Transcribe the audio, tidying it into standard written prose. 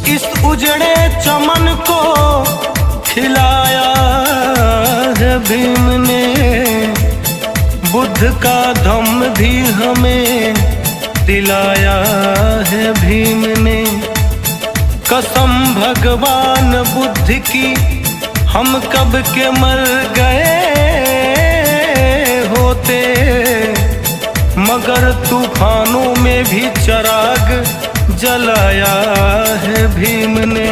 इस उजड़े चमन को खिलाया है भीम ने, बुद्ध का धम्म भी हमें दिलाया है भीम ने। कसम भगवान बुद्ध की हम कब के मर गए होते, मगर तूफानों में भी चिराग जलाया है भीम ने।